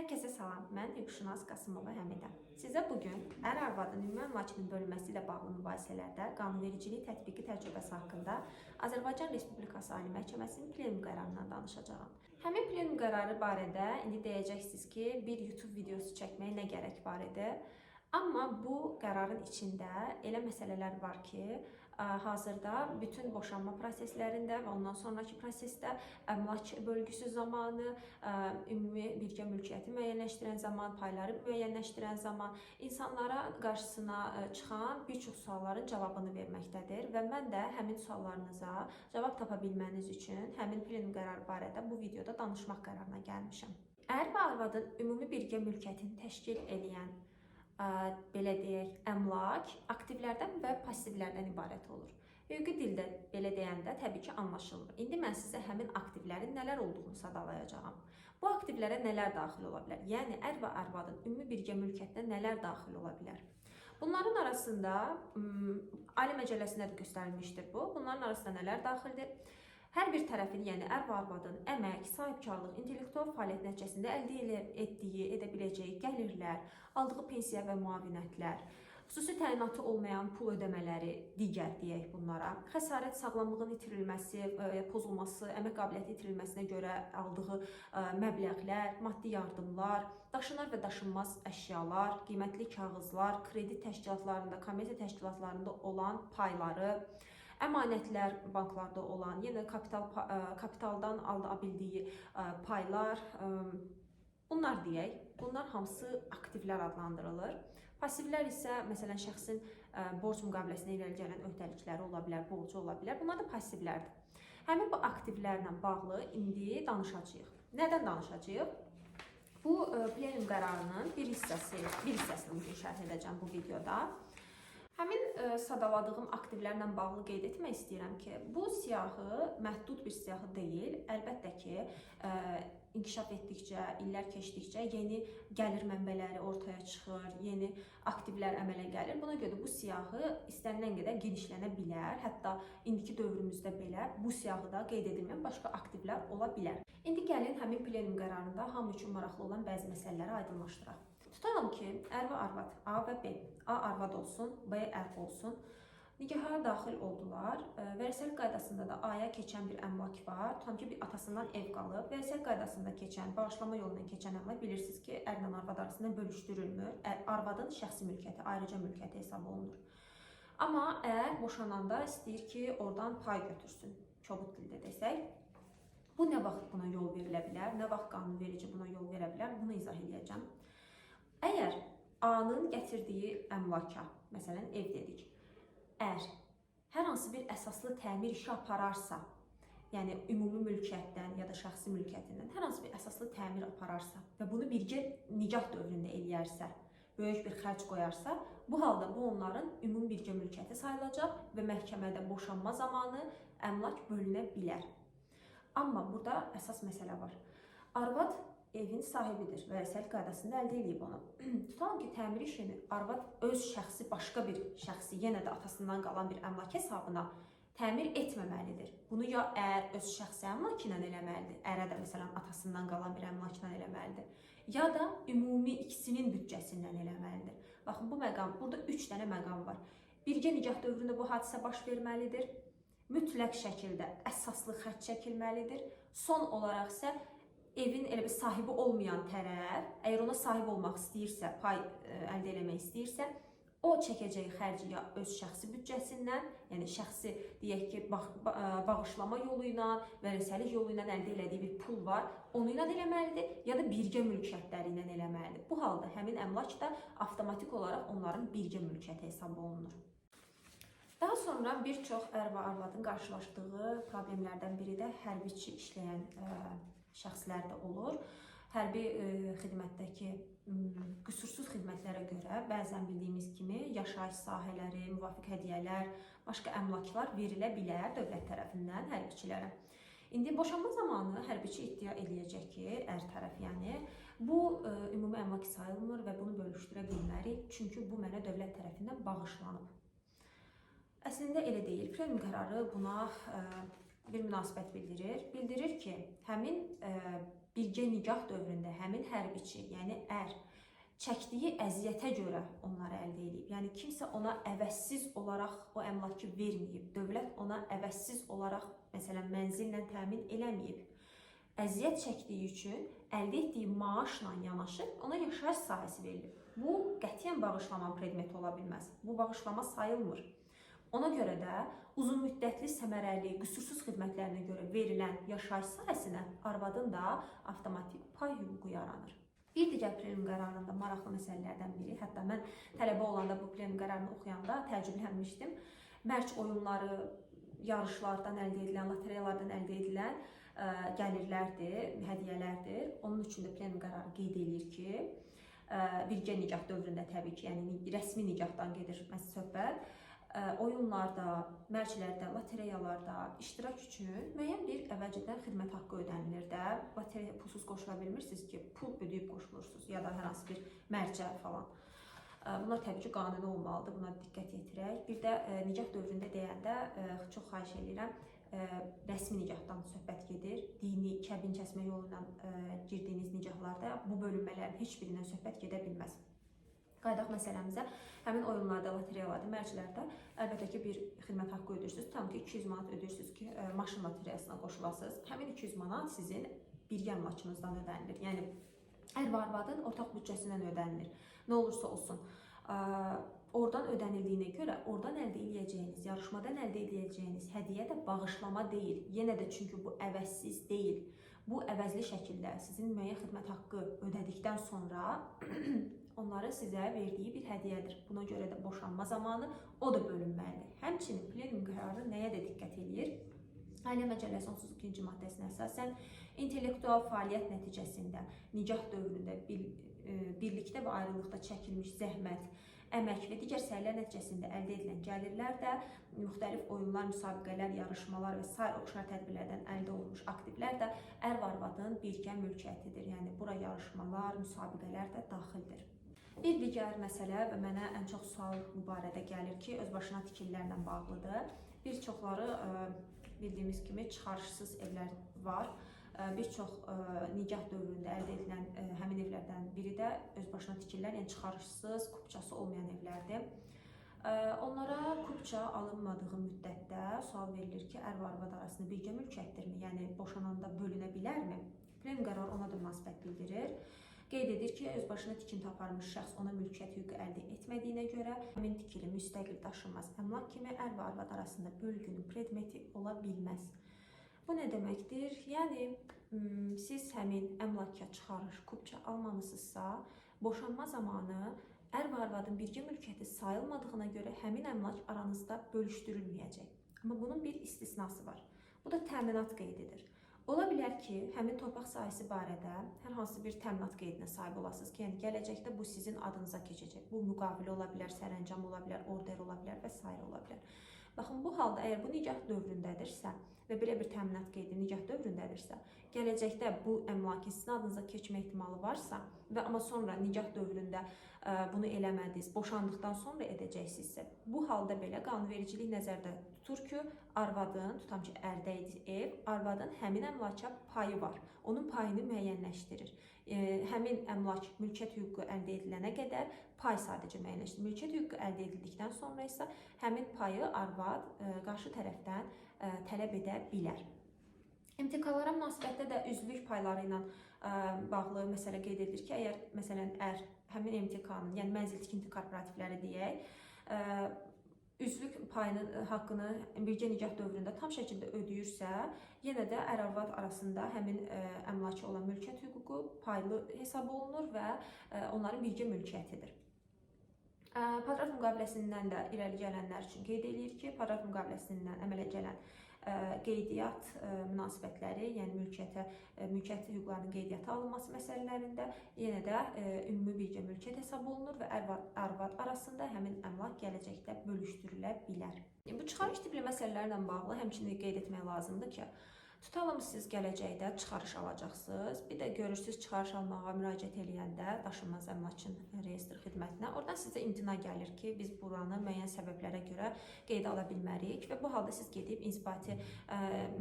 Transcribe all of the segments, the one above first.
Herkese salam, mən hüquqşünas Qasımova Həmidə. Sizə bugün ər-arvadın ümumi əmlakının bölünməsi ilə bağlı mübahisələrdə qanunvericilik tətbiqi təcrübəsi haqqında Azərbaycan Respublikası Ali Məhkəməsinin plenum qərarından danışacağam. Həmin plenum qərarı barədə indi deyəcəksiniz ki, bir YouTube videosu çəkməyə nə gərək var idi? Amma bu qərarın içində elə məsələlər var ki, hazırda bütün boşanma proseslərində və ondan sonraki prosesdə əmlak bölgüsü zamanı, ümumi birgə mülkiyyəti müəyyənləşdirən zaman, payları müəyyənləşdirən zaman insanlara qarşısına çıxan bir çox sualların cavabını verməkdədir və mən də həmin suallarınıza cavab tapa bilməniz üçün həmin plenum qərarı barədə bu videoda danışmaq qərarına gəlmişəm. Ər və arvadın ümumi birgə mülkiyyətini təşkil edən belə deyək, əmlak aktivlərdən və passivlərdən ibarət olur. Hüquqi dildə belə deyəndə təbii ki, anlaşılmır. İndi mən sizə həmin aktivlərin nələr olduğunu sadalayacağam. Bu aktivlərə nələr daxil ola bilər? Yəni, ər və arvadın ümumi birgə mülkiyyətinə nələr daxil ola bilər? Bunların arasında, Ali Məcəlləsində də göstərilmişdir bu. Bunların arasında nələr daxildir? Hər bir tərəfin, yəni ər və arvadın əmək, sahibkarlıq, intellektual fəaliyyət nəticəsində əldə etdiyi, edə biləcəyi gəlirlər, aldığı pensiya və müavinətlər, xüsusi təyinatı olmayan pul ödəmələri, digər deyək bunlara, xəsarət, sağlamlığın itirilməsi, pozulması, əmək qabiliyyəti itirilməsinə görə aldığı məbləğlər, maddi yardımlar, daşınar və daşınmaz əşyalar, qiymətli kağızlar, kredi təşkilatlarında, kommersiya təşkilatlarında olan payları, əmanətlər banklarda olan, yenə kapitaldan aldığı bildiyi paylar, bunlar deyək, bunlar hamısı aktivlər adlandırılır. Passivlər isə, məsələn, şəxsin borc müqaviləsinə irəli gələn öhdəlikləri ola bilər, borcu ola bilər. Bunlar da passivlərdir. Həmin bu aktivlərlə bağlı indi danışacağıq. Nədən danışacağıq? Bu plenum qərarının bir hissəsini bugün şərh edəcəm bu videoda. Həmin sadaladığım aktivlərlə bağlı qeyd etmək istəyirəm ki, bu siyahı məhdud bir siyahı deyil. Əlbəttə ki, inkişaf etdikcə, illər keçdikcə yeni gəlir mənbələri ortaya çıxır, yeni aktivlər əmələ gəlir. Buna görə bu siyahı istənilən qədər genişlənə bilər. Hətta indiki dövrümüzdə belə bu siyahıda qeyd edilməyən başqa aktivlər ola bilər. İndi gəlin həmin plenum qərarında hamı üçün maraqlı olan bəzi məsələləri aydınlaşdıraq. Tutalım ki, ər və arvad, A və B, A arvad olsun, B ər olsun, nikaha daxil oldular. Vərəsəlik qaydasında da A-ya keçən bir əmlak var. Tutalım ki, bir atasından ev qalıb. Vərəsəlik qaydasında keçən, bağışlama yolundan keçən əmlak bilirsiniz ki, ərlə arvad arasında bölüşdürülmür. Arvadın şəxsi mülkiyyəti, ayrıca mülkiyyəti hesab olunur. Amma ər boşananda istəyir ki, oradan pay götürsün, kobud dildə desək. Bu nə vaxt buna yol verilə bilər, nə vaxt qanunverici buna yol verə bilər, bunu izah edəcəm. Əgər A-nın gətirdiyi əmlaka, məsələn, ev dedik, ər hər hansı bir əsaslı təmir işi apararsa, yəni ümumi mülkiyyətdən ya da şəxsi mülkiyyətindən hər hansı bir əsaslı təmir apararsa və bunu birgə nikah dövründə eləyərsə, böyük bir xərc qoyarsa, bu halda bu onların ümumi birgə mülkiyyəti sayılacaq və məhkəmədə boşanma zamanı əmlak bölünə bilər. Amma burada əsas məsələ var. Arvad evin sahibidir, vərəsəlik qaydasında əldə edib onu. Tutalım ki, təmir işini arvad öz şəxsi, başqa bir şəxsi, yenə də atasından qalan bir əmlak hesabına təmir etməməlidir. Bunu ya ər öz şəxsi əmlakı ilə eləməlidir, ərə də məsələn atasından qalan bir əmlakı ilə eləməlidir, ya da ümumi ikisinin büdcəsindən eləməlidir. Baxın, bu məqam, burada 3 dənə məqam var. Birgə nikah dövründə bu hadisə baş verməlidir, mütləq şəkildə əsaslı xərc çəkilməlidir, son olaraq isə evin elə bir sahibi olmayan tərəf, əgər ona sahib olmaq istəyirsə, pay əldə eləmək istəyirsə, o çəkəcəyi xərci ya öz şəxsi büdcəsindən, yəni şəxsi deyək ki, bağışlama yolu ilə, vərəsəlik yolu ilə əldə elədiyi bir pul var, onu ilə eləməlidir, ya da birgə mülkiyyətləri ilə eləməlidir. Bu halda həmin əmlak da avtomatik olaraq onların birgə mülkiyyəti hesab olunur. Daha sonra bir çox ər və arvadın qarşılaşdığı problemlərdən biri də hərbiçi işləyən şəxslərdə olur. Hərbi xidmətdəki qüsursuz xidmətlərə görə bəzən bildiyimiz kimi yaşayış sahələri, müvafiq hədiyyələr, başqa əmlaklar verilə bilər dövlət tərəfindən hərbiçilərə. İndi boşanma zamanı hərbiçi iddia eləyəcək ki, ər tərəf yəni, bu ümumi əmlak sayılmır və bunu bölüşdürə bilmərik, çünki bu mənə dövlət tərəfindən bağışlanıb. Əslində elə deyil. Plenum qərarı buna bir münasibət bildirir. Bildirir ki, həmin birgə nikah dövründə həmin hərbiçi, yəni ər çəkdiyi əziyyətə görə onları əldə edib. Yəni kimsə ona əvəzsiz olaraq o əmlakı verməyib, dövlət ona əvəzsiz olaraq məsələn mənzillə təmin eləməyib. Əziyyət çəkdiyi üçün əldə etdiyi maaşla yanaşı ona yaşayış sahəsi verilir. Bu qətiyyən bağışlama predmeti ola bilməz. Bu bağışlama sayılmır. Ona görə də uzunmüddətli, səmərəli, qüsursuz xidmətlərinə görə verilən yaşayış sahəsinə arvadın da avtomatik pay hüququ yaranır. Bir digər plenum qərarında maraqlı məsələlərdən biri, hətta mən tələbə olanda bu plenum qərarını oxuyanda təəccüblənmişdim. Mərc oyunları, yarışlardan əldə edilən, lotereyalardan əldə edilən gəlirlərdir, hədiyyələrdir. Onun üçün də plenum qərarı qeyd edir ki, birgə nikah dövründə təbii ki, yəni rəsmi nikahdan gedir söhbət. Oyunlarda, mərclərdə, lotereyalarda iştirak üçün müəyyən bir əvvəlcədən xidmət haqqı ödənilir də. Lotereya pulsuz qoşula bilmirsiniz ki, pul ödəyib qoşulursunuz ya da hər hansı bir mərcə falan. Bunlar təbii ki, qanuni olmalıdır, buna diqqət yetirək. Bir də nikah dövründə deyəndə çox xahiş edirəm, rəsmi nikahdan söhbət gedir. Dini kəbin kəsmə yolu ilə girdiyiniz nikahlarda bu bölünmələrin heç birindən söhbət gedə bilməz. Qaydaq məsələmizə, həmin oyunlarda, lotereyalarda, mərclərdə əlbəttə ki, bir xidmət haqqı ödəyirsiniz. Tam ki, 200 manat ödəyirsiniz ki, maşın lotereyasına qoşulasınız. Həmin 200 manat sizin birgə əmlakınızdan ödənilir. Yəni, ər və arvadın ortaq büdcəsindən ödənilir. Nə olursa olsun. Oradan ödənildiyinə görə, oradan əldə edəcəyiniz, yarışmadan əldə edəcəyiniz hədiyyə də bağışlama deyil. Yenə də çünki bu əvəzsiz deyil. Bu əvəzli şəkildə sizin müəyyən xidmət haqqı ödədikdən sonra onların sizə verdiyi bir hədiyyədir. Buna görə də boşanma zamanı o da bölünməlidir. Həmçinin plenum qərarı nəyə də diqqət edir? Ailə Məcəlləsinin 32-ci maddəsinə əsasən intellektual fəaliyyət nəticəsində nikah dövründə birlikdə və ayrılıqda çəkilmiş zəhmət, əmək və digər səylər nəticəsində əldə edilən gəlirlər də müxtəlif oyunlar, müsabiqələr, yarışmalar və sair oxşar tədbirlərdən əldə olunmuş aktivlər də ər və arvadın birgə mülkiyyətidir. Yəni bura yarışmalar, müsabiqələr də daxildir. Bir digər məsələ və mənə ən çox sual bu barədə gəlir ki, özbaşına tikililərlə bağlıdır. Bir çoxları bildiyimiz kimi çıxarışsız evlər var. Bir çox nikah dövründə əldə edilən həmin evlərdən biri də özbaşına tikililər, yəni çıxarışsız, kupçası olmayan evlərdir. Onlara kupça alınmadığı müddətdə sual verilir ki, ər və arvad arasında birgə mülkiyyətdirmi? Yəni boşananda bölünə bilərmi? Plenum qərarı ona da münasibət bildirir. Qeyd edir ki, özbaşına tikinti aparmış şəxs ona mülkiyyət hüququ əldə etmədiyinə görə həmin tikili müstəqil daşınmaz əmlak kimi ər və arvad arasında bölgünün predmeti ola bilməz. Bu nə deməkdir? Yəni, siz həmin əmlaka çıxarış, kupça almamısınızsa, boşanma zamanı ər və arvadın birgə mülkiyyəti sayılmadığına görə həmin əmlak aranızda bölüşdürülməyəcək. Amma bunun bir istisnası var. Bu da təminat qeydidir. Ola bilər ki, həmin torpaq sahəsi barədə hər hansı bir təminat qeydinə sahib olasınız ki, yəni gələcəkdə bu sizin adınıza keçəcək. Bu müqavilə ola bilər, sərəncam ola bilər, order ola bilər və s. ola bilər. Baxın, bu halda əgər bu nikah dövründədirsə və belə bir təminat qeydi nikah dövründədirsə, gələcəkdə bu əmlakın sizin adınıza keçmə ehtimalı varsa və amma sonra nikah dövründə bunu eləmədiniz, boşandıqdan sonra edəcəksinizsə, bu halda belə qanunvericilik nəzərdə tutur ki, arvadın, tutam ki, ərdə ev, arvadın həmin əmlaka payı var. Onun payını müəyyənləşdirir. Həmin əmlak mülkiyyət hüququ əldə edilənə qədər pay sadəcə müəyyənləşdirir. Mülkiyyət hüququ əldə edildikdən sonra isə həmin payı arvad qarşı tərəfdən tələb edə bilər. MTK-lara münasibətdə də üzvlük payları ilə bağlı məsələ qeyd edilir ki, əgər məsələn həmin MTK-nın, yəni mənzil tikinti kooperativləri deyək, üzvlük payının haqqını birgə nikah dövründə tam şəkildə ödəyirsə, yenə də ər-arvad arasında həmin əmlaka olan mülkiyyət hüququ paylı hesab olunur və onların birgə mülkiyyətidir. Patraf müqaviləsindən də irəli gələnlər üçün qeyd edir ki, patraf müqaviləsindən əmələ gələn qeydiyyat münasibətləri, yəni mülkiyyət hüquqlarının qeydiyyata alınması məsələlərində yenə də ümumi birgə mülkiyyət hesab olunur və ər-arvad arasında həmin əmlak gələcəkdə bölüşdürülə bilər. Bu çıxarış tipli məsələlərlə bağlı həmçinin qeyd etmək lazımdır ki, Tutalım siz gələcəkdə çıxarış alacaqsınız. Bir də görürsüz çıxarış almağa müraciət edəndə daşınmaz əmlakın reyestr xidmətinə, oradan sizə imtina gəlir ki, biz buranı müəyyən səbəblərə görə qeydə ala bilmərik və bu halda siz gedib inzibati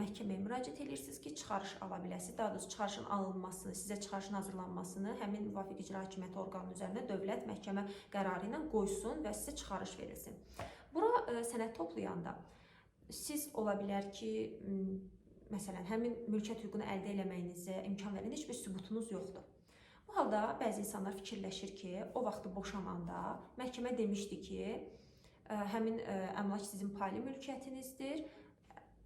məhkəməyə müraciət edirsiniz ki, çıxarış ala biləsiniz. Daha doğrusu çıxarışın alınmasını, sizə çıxarışın hazırlanmasını həmin müvafiq icra hakimiyyəti orqanının üzərinə dövlət məhkəmə qərarı ilə qoysun və sizə çıxarış verilsin. Bura sənəd toplayanda siz ola bilər ki, məsələn, həmin mülkiyyət hüququnu əldə etməyinizə imkan verən heç bir sübutunuz yoxdur. Bu halda bəzi insanlar fikirləşir ki, o vaxtı boşananda məhkəmə demişdi ki, həmin əmlak sizin paylı mülkiyyətinizdir.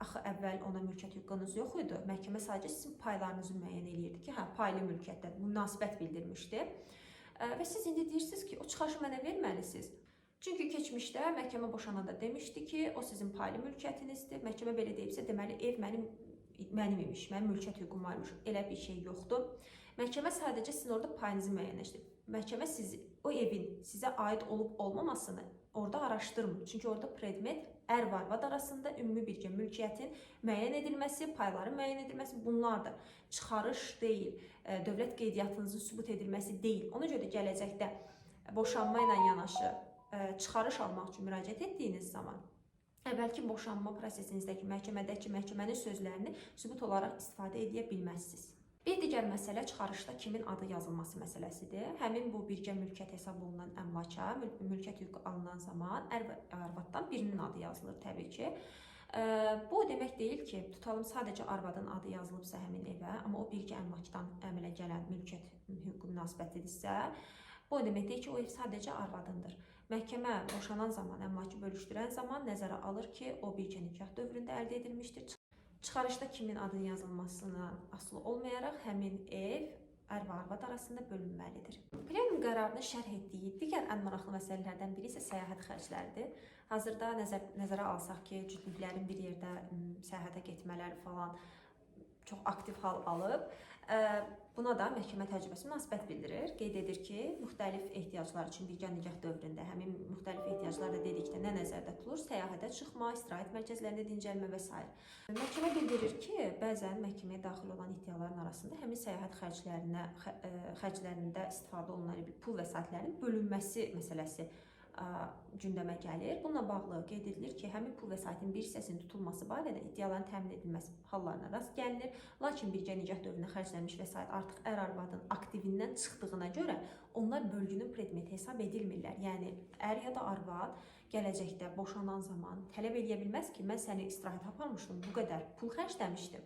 Axı əvvəl ona mülkiyyət hüququnuz yox idi. Məhkəmə sadəcə sizin paylarınızı müəyyən eləyirdi ki, hə, paylı mülkiyyətdə münasibət bildirmişdi. Və siz indi deyirsiniz ki, o çıxarışı mənə verməlisiniz. Çünki keçmişdə məhkəmə boşananda demişdi ki, o sizin paylı mülkiyyətinizdir. Məhkəmə belə deyibsə, deməli ev mənim imiş, mənim mülkiyyət hüququm varmış. Elə bir şey yoxdur. Məhkəmə sadəcə sizin orada payınızı müəyyənləşdirib. Məhkəmə o evin sizə aid olub-olmamasını orada araşdırmır. Çünki orada predmet ər və arvad arasında ümumi birgə mülkiyyətin müəyyən edilməsi, payların müəyyən edilməsi bunlardır. Çıxarış deyil, dövlət qeydiyyatınızın sübut edilməsi deyil. Ona görə də gələcəkdə boşanma ilə yanaşı çıxarış almaq üçün müraciət etdiyiniz zaman əvvəlki boşanma prosesinizdəki məhkəmənin sözlərini sübut olaraq istifadə edə bilməzsiniz. Bir digər məsələ çıxarışda kimin adı yazılması məsələsidir. Həmin bu birgə mülkiyyət hesab olunan əmlaka mülkiyyət hüququ alınan zaman ər və arvaddan birinin adı yazılır təbii ki. Bu demək deyil ki, tutalım sadəcə arvadın adı yazılıbsa həmin evə, amma o birgə əmlakdan əmələ gələn mülkiyyət hüququ münasibətidirsə, bu demək deyil ki, o ev sadəcə arvadındır. Məhkəmə boşanan zaman, əmlakı bölüşdürən zaman nəzərə alır ki, o birgə nikah dövründə əldə edilmişdir. Çıxarışda kimin adının yazılmasına asılı olmayaraq həmin ev ər və arvad arasında bölünməlidir. Plenum qərarını şərh etdiyi digər ən maraqlı məsələlərdən biri isə səyahət xərcləridir. Hazırda nəzərə alsaq ki, cütlüklərin bir yerdə səyahətə getmələri falan çox aktiv hal alıb. Buna da məhkəmə təcrübəsi münasibət bildirir. Qeyd edir ki, müxtəlif ehtiyaclar üçün birgə nikah dövründə həmin müxtəlif ehtiyaclar da dedikdə nə nəzərdə tutulur? Səyahətə çıxma, istirahət mərkəzlərində dincəlmə və s. Məhkəmə bildirir ki, bəzən məhkəməyə daxil olan iddiaların arasında həmin səyahət xərclərində istifadə olunan pul vəsaitlərinin bölünməsi məsələsi gündəmə gəlir. Bununla bağlı qeyd edilir ki, həmin pul vəsaitinin bir hissəsinin tutulması barədə iddiaların təmin edilməsi hallarına rast gəlinir. Lakin birgə nikah dövründə xərclənmiş vəsait artıq ər-arvadın aktivindən çıxdığına görə onlar bölgünün predmeti hesab edilmirlər. Yəni, ər ya da arvad gələcəkdə boşanan zaman tələb edə bilməz ki, mən səni istirahət aparmışdım, bu qədər pul xərcləmişdim.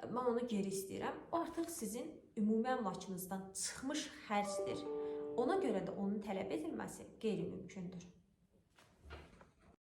Mən onu geri istəyirəm. O artıq sizin ümumi əmlakınızdan çıxmış xərcdir. Ona görə də onun tələb edilməsi qeyri-mümkündür.